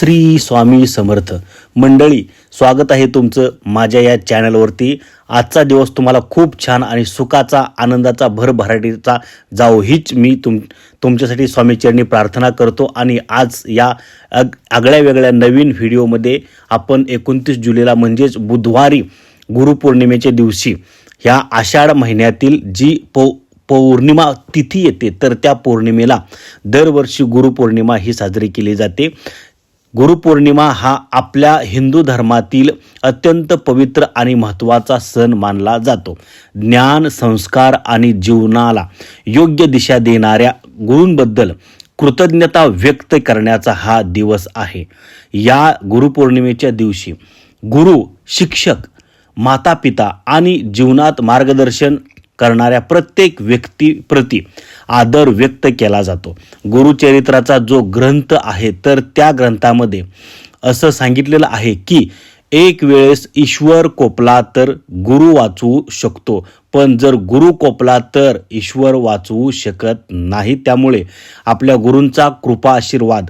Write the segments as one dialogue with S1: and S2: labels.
S1: श्री स्वामी समर्थ मंडळी, स्वागत आहे तुमचं माझ्या या चॅनलवरती। आजचा दिवस तुम्हाला खूप छान आणि सुखाचा, आनंदाचा, भरभराटीचा जाओ हीच मी तुमच्यासाठी स्वामीचरणी प्रार्थना करतो। आणि आज या आगळ्या वेगळ्या नवीन व्हिडिओमध्ये आपण 29 जुलैला म्हणजेच बुधवारी गुरुपौर्णिमेच्या दिवशी ह्या आषाढ महिन्यातील जी पौर्णिमा तिथी येते, तर त्या पौर्णिमेला दरवर्षी गुरुपौर्णिमा ही साजरी केली जाते। गुरुपौर्णिमा हा आपल्या हिंदू धर्मातील अत्यंत पवित्र आणि महत्त्वाचा सण मानला जातो। ज्ञान, संस्कार आणि जीवनाला योग्य दिशा देणाऱ्या गुरूंबद्दल कृतज्ञता व्यक्त करण्याचा हा दिवस आहे। या गुरुपौर्णिमेच्या दिवशी गुरु, शिक्षक, माता पिता आणि जीवनात मार्गदर्शन करणाऱ्या प्रत्येक व्यक्तीप्रती आदर व्यक्त केला जातो। गुरुचरित्राचा जो ग्रंथ आहे, तर त्या ग्रंथामध्ये असं सांगितलेलं आहे की एक वेळेस ईश्वर कोपला तर गुरु वाचवू शकतो, पण जर गुरु कोपला तर ईश्वर वाचवू शकत नाही। त्यामुळे आपल्या गुरूंचा कृपा आशीर्वाद,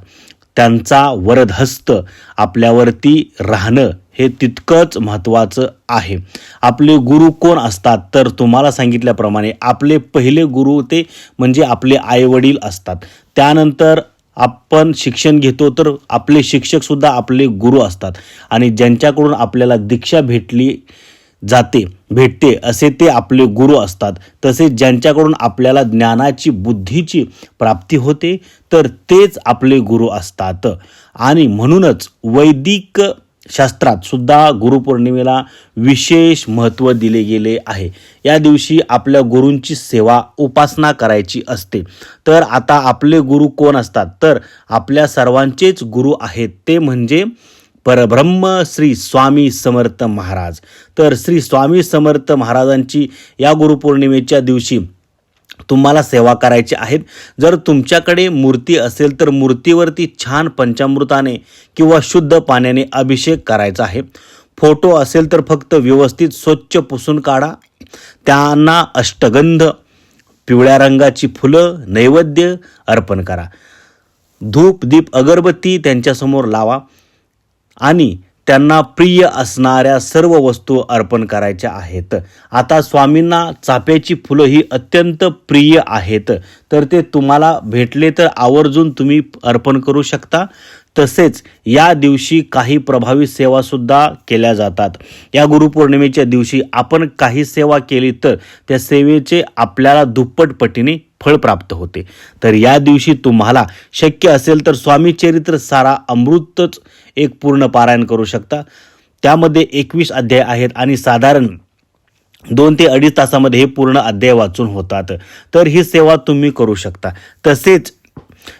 S1: त्यांचा वरदहस्त आपल्यावरती राहणं हे तितकंच महत्त्वाचं आहे। आपले गुरु कोण असतात, तर तुम्हाला सांगितल्याप्रमाणे आपले पहिले गुरु ते म्हणजे आपले आईवडील असतात। त्यानंतर आपण शिक्षण घेतो, तर आपले शिक्षक सुद्धा आपले गुरु असतात। आणि ज्यांच्याकडून आपल्याला दीक्षा भेटते असे ते आपले गुरु असतात। तसेच ज्यांच्याकडून आपल्याला ज्ञानाची, बुद्धीची प्राप्ती होते, तर तेच आपले गुरु असतात। आणि म्हणूनच वैदिक शास्त्रात सुद्धा गुरुपौर्णिमेला विशेष महत्त्व दिले गेले आहे। या दिवशी आपल्या गुरूंची सेवा, उपासना करायची असते। तर आता आपले गुरु कोण असतात, तर आपल्या सर्वांचेच गुरु आहेत, ते म्हणजे परब्रह्म श्री स्वामी समर्थ महाराज। तर श्री स्वामी समर्थ महाराजांची या गुरुपौर्णिमेच्या दिवशी तुम्हाला सेवा करायची आहेत। जर तुमच्याकडे मूर्ती असेल, तर मूर्तीवरती छान पंचामृताने किंवा शुद्ध पाण्याने अभिषेक करायचा आहे। फोटो असेल तर फक्त व्यवस्थित स्वच्छ पुसून काढा। त्यांना अष्टगंध, पिवळ्या रंगाची फुलं, नैवेद्य अर्पण करा। धूप, दीप, अगरबत्ती त्यांच्यासमोर लावा आणि त्यांना प्रिय असणाऱ्या सर्व वस्तू अर्पण करायच्या आहेत। आता स्वामींना चाफ्याची फुलं ही अत्यंत प्रिय आहेत, तर ते तुम्हाला भेटले तर आवर्जून तुम्ही अर्पण करू शकता। तसेच या दिवशी काही प्रभावी सेवासुद्धा केल्या जातात। या गुरुपौर्णिमेच्या दिवशी आपण काही सेवा केली तर त्या सेवेचे आपल्याला दुप्पट पटीने फळ प्राप्त होते। तर या दिवशी तुम्हाला शक्य असेल तर स्वामी चरित्र सारा अमृतच एक पूर्ण पारायण करू शकता। त्यामध्ये 21 अध्याय आहेत आणि साधारण 2 ते 2.5 तासामध्ये हे पूर्ण अध्याय वाचून होतात। तर ही सेवा तुम्ही करू शकता। तसेच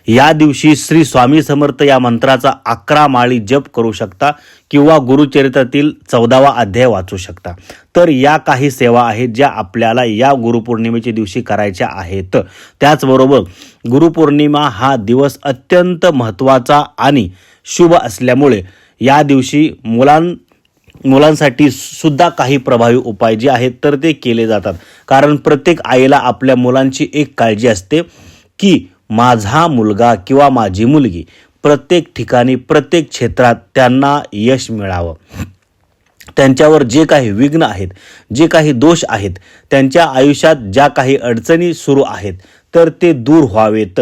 S1: या दिवशी श्री स्वामी समर्थ या मंत्राचा 11 माळी जप करू शकता किंवा गुरुचरित्रातील 14वा अध्याय वाचू शकता। तर या काही सेवा आहेत ज्या आपल्याला या गुरुपौर्णिमेच्या दिवशी करायच्या आहेत। त्याचबरोबर गुरुपौर्णिमा हा दिवस अत्यंत महत्त्वाचा आणि शुभ असल्यामुळे या दिवशी मुलांसाठी सुद्धा काही प्रभावी उपाय जे आहेत तर ते केले जातात। कारण प्रत्येक आईला आपल्या मुलांची एक काळजी असते की माझा मुलगा किंवा माझी मुलगी प्रत्येक ठिकाणी, प्रत्येक क्षेत्रात त्यांना यश मिळावं। त्यांच्यावर जे काही विघ्न आहेत, जे काही दोष आहेत, त्यांच्या आयुष्यात ज्या काही अडचणी सुरू आहेत, तर ते दूर व्हावेत।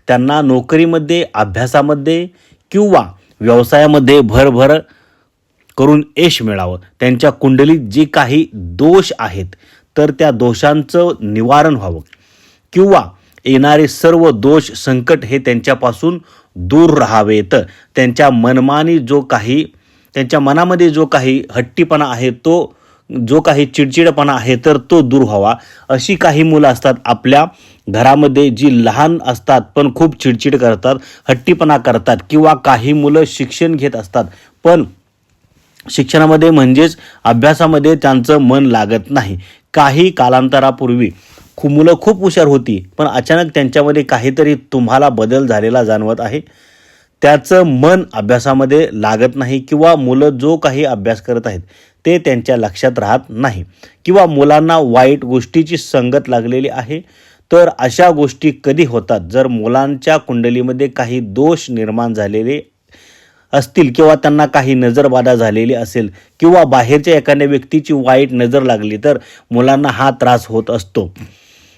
S1: त्यांना नोकरीमध्ये, अभ्यासामध्ये किंवा व्यवसायामध्ये भरभर करून यश मिळावं। त्यांच्या कुंडलीत जे काही दोष आहेत, तर त्या दोषांचं निवारण व्हावं किंवा येणारे सर्व दोष, संकट हे त्यांच्यापासून दूर राहावेत। त्यांच्या मनामध्ये जो काही हट्टीपणा आहे, तो जो काही चिडचिडपणा आहे, तर तो दूर व्हावा। अशी काही मुलं असतात आपल्या घरामध्ये जी लहान असतात पण खूप चिडचिड करतात, हट्टीपणा करतात, किंवा काही मुलं शिक्षण घेत असतात पण शिक्षणामध्ये म्हणजेच अभ्यासामध्ये त्यांचं मन लागत नाही। काही कालांतरापूर्वी मुलं खूप हुशार होती, पण अचानक त्यांच्यामध्ये काहीतरी तुम्हाला बदल झालेला जाणवत आहे। त्याचं मन अभ्यासामध्ये लागत नाही किंवा मुलं जो काही अभ्यास करत आहेत ते त्यांच्या लक्षात राहत नाही किंवा मुलांना वाईट गोष्टीची संगत लागलेली आहे। तर अशा गोष्टी कधी होतात, जर मुलांच्या कुंडलीमध्ये काही दोष निर्माण झालेले असतील किंवा त्यांना काही नजरबाधा झालेली असेल किंवा बाहेरच्या एखाद्या व्यक्तीची वाईट नजर लागली तर मुलांना हा त्रास होत असतो.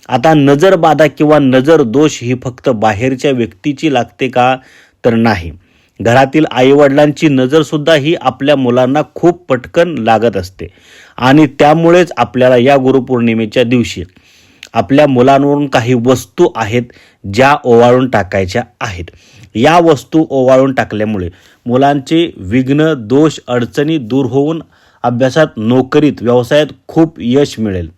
S1: आता नजरबाधा किंवा नजर दोष ही फक्त बाहेरच्या व्यक्तीची लागते का, तर नाही. घरातील आईवडिलांची नजरसुद्धा ही आपल्या मुलांना खूप पटकन लागत असते आणि त्यामुळेच आपल्याला या गुरुपौर्णिमेच्या दिवशी आपल्या मुलांवरून काही वस्तू आहेत ज्या ओवाळून टाकायच्या आहेत. या वस्तू ओवाळून टाकल्यामुळे मुलांचे विघ्न, दोष, अडचणी दूर होऊन अभ्यासात, नोकरीत, व्यवसायात खूप यश मिळेल.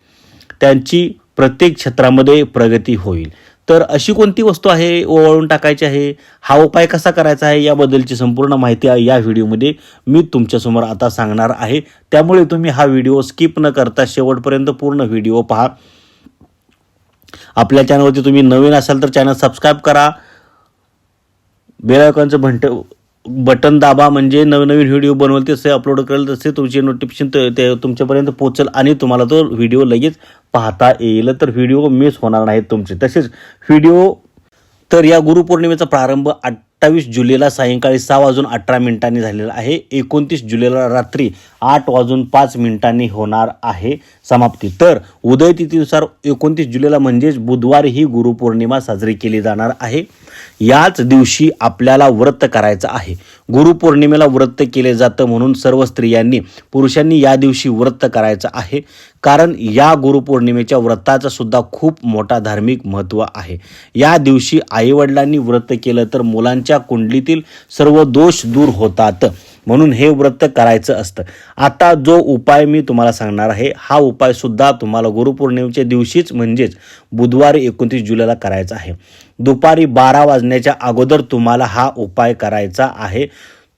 S1: त्यांची प्रत्येक क्षेत्रामध्ये प्रगती होईल. तर अशी कोणती वस्तू आहे ओवाळून टाकायची आहे, हा उपाय कसा करायचा आहे, याबद्दलची संपूर्ण माहिती या व्हिडिओमध्ये मी तुमच्यासमोर आता सांगणार आहे. त्यामुळे तुम्ही हा व्हिडिओ स्किप न करता शेवटपर्यंत पूर्ण व्हिडिओ पहा. आपल्या चॅनलवरती तुम्ही नवीन असाल तर चॅनल सबस्क्राईब करा, बेल आयकॉनचं बटन दाबा, म्हणजे नवीन व्हिडिओ बनवल तसे अपलोड करेल तसे तुमची नोटिफिकेशन ते तुमच्यापर्यंत पोहोचेल आणि तुम्हाला तो व्हिडिओ लगेच पाहता येईल. तर व्हिडिओ मिस होणार नाहीत तुमचे. तसेच व्हिडिओ तर या गुरुपौर्णिमेचा प्रारंभ 28 जुलैला सायंकाळी 6:18 झालेला आहे. 29 जुलैला रात्री 8:05 होणार आहे समाप्ती. तर उदय तिथीनुसार 29 जुलैला म्हणजेच बुधवारी ही गुरुपौर्णिमा साजरी केली जाणार आहे. याच दिवशी आपल्याला व्रत करायचं आहे. गुरुपौर्णिमेला व्रत केले जातं म्हणून सर्व स्त्रियांनी, पुरुषांनी या दिवशी व्रत करायचं आहे. कारण या गुरुपौर्णिमेच्या व्रताचा सुद्धा खूप मोठा धार्मिक महत्त्व आहे. या दिवशी आईवडिलांनी व्रत केलं तर मुलांच्या कुंडलीतील सर्व दोष दूर होतात, म्हणून हे व्रत करायचं असतं. आता जो उपाय मी तुम्हाला सांगणार आहे हा उपाय सुद्धा तुम्हाला गुरुपौर्णिमेच्या दिवशीच म्हणजेच बुधवारी 29 जुलैला करायचा आहे. दुपारी 12 वाजण्याच्या अगोदर तुम्हाला हा उपाय करायचा आहे.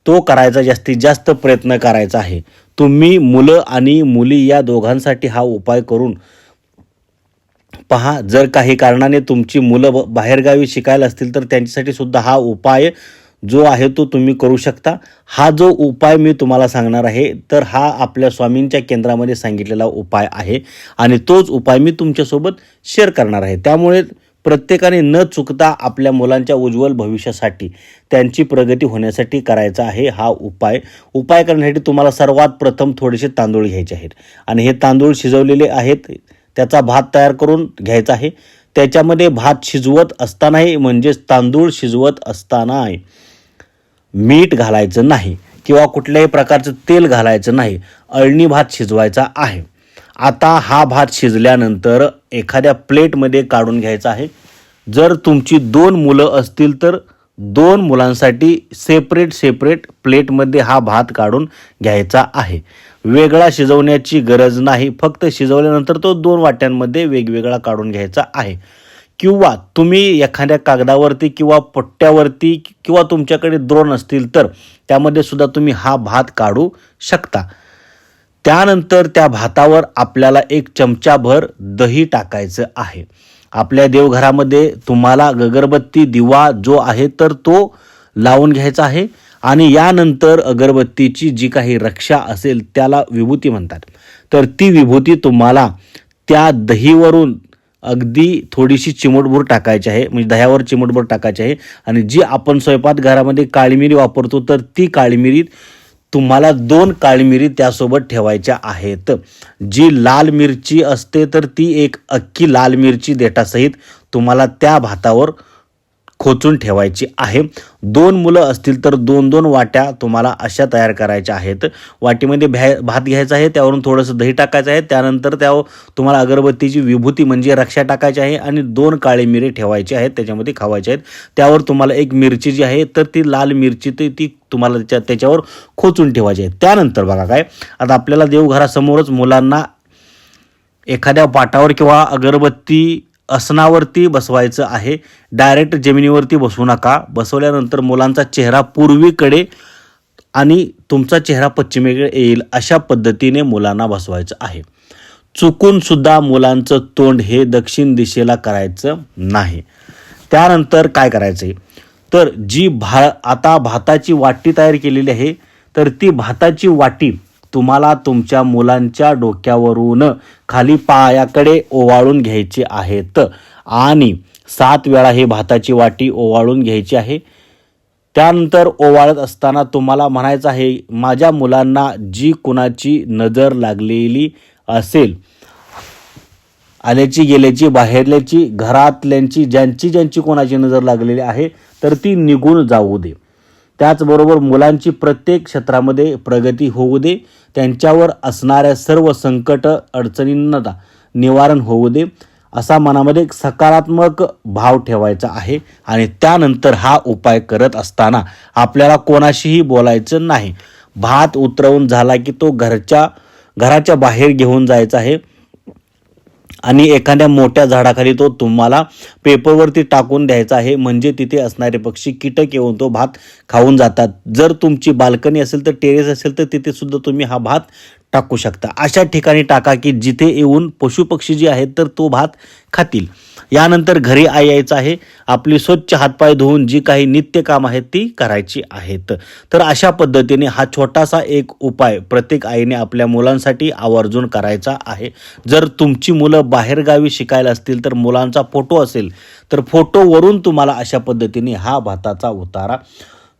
S1: तो करायचा जास्तीत जास्त प्रयत्न करायचा आहे. तुम्ही मुलं आणि मुली या दोघांसाठी हा उपाय करून पहा. जर काही कारणाने तुमची मुलं बाहेरगावी शिकायला असतील तर त्यांच्यासाठी सुद्धा हा उपाय जो आहे तो तुम्ही करू शकता. हा जो उपाय मी तुम्हाला सांगणार आहे तर हा आपल्या स्वामींच्या केंद्रामध्ये सांगितलेला उपाय आहे आणि तोच उपाय मी तुमच्यासोबत शेअर करणार आहे. त्यामुळे प्रत्येकाने न चुकता आपल्या मुलांच्या उज्ज्वल भविष्यासाठी, त्यांची प्रगती होण्यासाठी करायचा आहे हा उपाय. उपाय करण्यासाठी तुम्हाला सर्वात प्रथम थोडेसे तांदूळ घ्यायचे आहेत आणि हे तांदूळ शिजवलेले आहेत. त्याचा भात तयार करून घ्यायचा आहे. त्याच्यामध्ये भात शिजवत असतानाही म्हणजेच तांदूळ शिजवत असताना मीठ घालायचं नाही किंवा कुठल्याही प्रकारचं तेल घालायचं नाही. अळणी भात शिजवायचा आहे. आता हा भात शिजल्यानंतर एखाद्या प्लेटमध्ये काढून घ्यायचा आहे. जर तुमची 2 मुलं असतील तर 2 मुलांसाठी सेपरेट प्लेटमध्ये हा भात काढून घ्यायचा आहे. वेगळा शिजवण्याची गरज नाही. फक्त शिजवल्यानंतर तो 2 वाट्यांमध्ये वेगवेगळा काढून घ्यायचा आहे. किंवा तुम्ही एखाद्या कागदावरती किंवा पट्ट्यावरती किंवा तुमच्याकडे द्रोण असतील तर त्यामध्ये सुद्धा तुम्ही हा भात काढू शकता. त्यानंतर त्या भातावर आपल्याला 1 चमचाभर दही टाकायचं आहे. आपल्या देवघरामध्ये तुम्हाला अगरबत्ती, दिवा जो आहे तर तो लावून घ्यायचा आहे आणि यानंतर अगरबत्तीची जी काही रक्षा असेल त्याला विभूती म्हणतात. तर ती विभूती तुम्हाला त्या दहीवरून अगदी थोडीशी चिमूटभर टाकायची आहे, म्हणजे दह्यावर चिमूटभर टाकायची आहे. आणि जी आपण स्वयंपाकघरामध्ये काळी मिरी वापरतो तर ती काळी मिरी तुम्हाला 2 काळी मिरी त्यासोबत ठेवायच्या आहेत. जी लाल मिरची असते तर ती 1 अख्खी लाल मिरची देठासहित तुम्हाला त्या भातावर खोचून ठेवायची आहे. 2 मुलं असतील तर 2-2 वाट्या तुम्हाला अशा तयार करायच्या आहेत. वाटीमध्ये भात घ्यायचा आहे, त्यावरून थोडंसं दही टाकायचं आहे. त्यानंतर त्यावर तुम्हाला अगरबत्तीची विभूती म्हणजे रक्षा टाकायची आहे आणि 2 काळी मिरी ठेवायची आहेत, त्याच्यामध्ये खावायचे आहेत. त्यावर तुम्हाला 1 मिरची जी आहे तर ती लाल मिरची ती तुम्हाला त्याच्यावर खोचून ठेवायची आहे. त्यानंतर बघा काय, आता आपल्याला देवघरासमोरच मुलांना एखाद्या पाटावर किंवा अगरबत्ती आसनावरती बसवायचं आहे. डायरेक्ट जमिनीवरती बसवू नका. बसवल्यानंतर मुलांचा चेहरा पूर्वीकडे आणि तुमचा चेहरा पश्चिमेकडे येईल अशा पद्धतीने मुलांना बसवायचं आहे. चुकून सुद्धा मुलांचं तोंड हे दक्षिण दिशेला करायचं नाही. त्यानंतर काय करायचं तर आता भाताची वाटी तयार केलेली आहे तर ती भाताची वाटी तुम्हाला तुमच्या मुलांच्या डोक्यावरून खाली पायाकडे ओवाळून घ्यायची आहेत आणि 7 वेळा हे भाताची वाटी ओवाळून घ्यायची आहे. त्यानंतर ओवाळत असताना तुम्हाला म्हणायचं आहे, माझ्या मुलांना जी कुणाची नजर लागलेली असेल, आल्याची गेल्याची बाहेरल्याची घरातल्यांची ज्यांची कोणाची नजर लागलेली आहे तर ती निघून जाऊ दे. त्याचबरोबर मुलांची प्रत्येक क्षेत्रामध्ये प्रगती होऊ दे. त्यांच्यावर असणाऱ्या सर्व संकट अडचणींना निवारण होऊ दे, असा मनामध्ये एक सकारात्मक भाव ठेवायचा आहे. आणि त्यानंतर हा उपाय करत असताना आपल्याला कोणाशीही बोलायचं नाही. भात उतरवून झाला की तो घराच्या बाहेर घेऊन जायचा आहे आणि एखाद्या मोठ्या झाडाखाली तो तुम्हाला पेपरवरती टाकून द्यायचा आहे. म्हणजे तिथे असणारे पक्षी, कीटक येऊन तो भात खाऊन जातात. जर तुमची बाल्कनी असेल तर टेरेस असेल तर तिथे सुद्धा तुम्ही हा भात टाकू शकता. अशा ठिकाणी टाका की जिथे येऊन पशुपक्षी जे आहेत तर तो भात खातील. यानंतर घरी यायचं आहे. आपली स्वच्छ हातपाय धुवून जी काही नित्य काम आहेत ती करायची आहेत. तर अशा पद्धतीने हा छोटासा एक उपाय प्रत्येक आईने आपल्या मुलांसाठी आवर्जून करायचा आहे. जर तुमची मुलं बाहेरगावी शिकायला असतील तर मुलांचा फोटो असेल तर फोटोवरून तुम्हाला अशा पद्धतीने हा भाताचा उतारा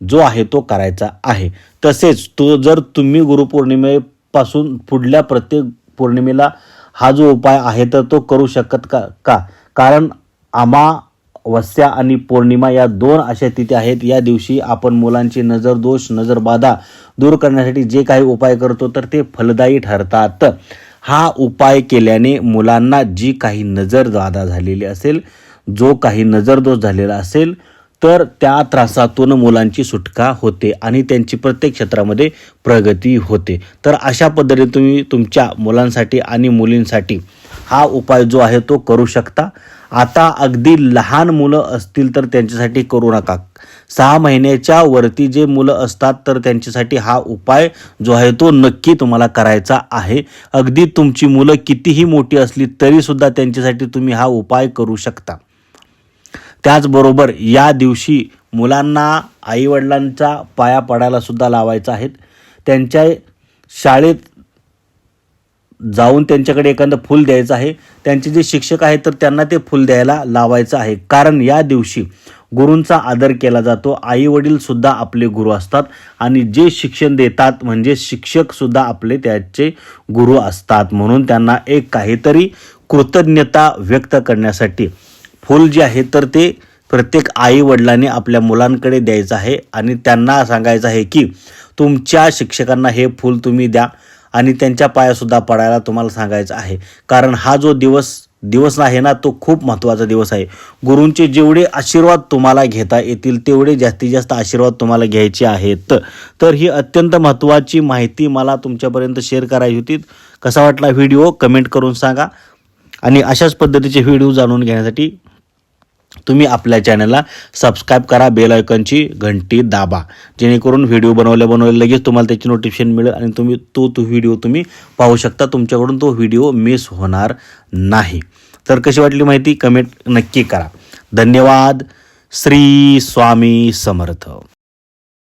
S1: जो आहे तो करायचा आहे. तसेच जर तुम्ही गुरुपौर्णिमेपासून पुढल्या प्रत्येक पौर्णिमेला हा जो उपाय आहे तर तो करू शकत का? कारण अमावस्या आणि पौर्णिमा या 2 अशा तिथी आहेत. या दिवशी आपण मुलांची नजरदोष, नजरबाधा दूर करण्यासाठी जे काही उपाय करतो तर ते फलदायी ठरतात. हा उपाय केल्याने मुलांना जी काही नजरबाधा झालेली असेल, जो काही नजरदोष झालेला असेल तर त्या त्रासातून मुलांची सुटका होते आणि त्यांची प्रत्येक क्षेत्रामध्ये प्रगती होते. तर अशा पद्धतीने तुम्ही तुमच्या मुलांसाठी आणि मुलींसाठी हा उपाय जो आहे तो करू शकता. आता अगदी लहान मुलं असतील तर त्यांच्यासाठी करू नका. 6 महिन्याच्या वरती जे मुलं असतात तर त्यांच्यासाठी हा उपाय जो आहे तो नक्की तुम्हाला करायचा आहे. अगदी तुमची मुलं कितीही मोठी असली तरीसुद्धा त्यांच्यासाठी तुम्ही हा उपाय करू शकता. त्याचबरोबर या दिवशी मुलांना आईवडिलांचा पाया पडायला सुद्धा लावायचा आहे. त्यांच्या शाळेत जाऊन त्यांच्याकडे एखादं फूल द्यायचं आहे. त्यांचे जे शिक्षक आहेत तर त्यांना ते फूल द्यायला लावायचं आहे. कारण या दिवशी गुरूंचा आदर केला जातो. आई वडील सुद्धा आपले गुरु असतात आणि जे शिक्षण देतात म्हणजे शिक्षक सुद्धा आपले त्याचे गुरु असतात. म्हणून त्यांना एक काहीतरी कृतज्ञता व्यक्त करण्यासाठी फूल जे आहे तर ते प्रत्येक आई वडिलांनी आपल्या मुलांकडे द्यायचं आहे आणि त्यांना सांगायचं आहे की तुमच्या शिक्षकांना हे फूल तुम्ही द्या आणि त्यांच्या पायासुद्धा पडायला तुम्हाला सांगायचं आहे. कारण हा जो दिवस आहे ना तो खूप महत्त्वाचा दिवस आहे. गुरूंचे जेवढे आशीर्वाद तुम्हाला घेता येतील तेवढे जास्तीत जास्त आशीर्वाद तुम्हाला घ्यायचे आहेत. तर ही अत्यंत महत्त्वाची माहिती मला तुमच्यापर्यंत शेअर करायची होती. कसा वाटला व्हिडिओ कमेंट करून सांगा. आणि अशाच पद्धतीचे व्हिडिओ जाणून घेण्यासाठी तुम्ही आपल्या चॅनलला सबस्क्राईब करा, बेल आयकॉनची घंटी दाबा, जेणेकरून व्हिडिओ बनवल्या लगेच तुम्हाला त्याची नोटिफिकेशन मिळेल आणि तुम्ही तो व्हिडिओ तुम्ही पाहू शकता. तुमच्याकडून तो व्हिडिओ मिस होणार नाही. तर कशी वाटली माहिती कमेंट नक्की करा. धन्यवाद. श्री स्वामी समर्थ.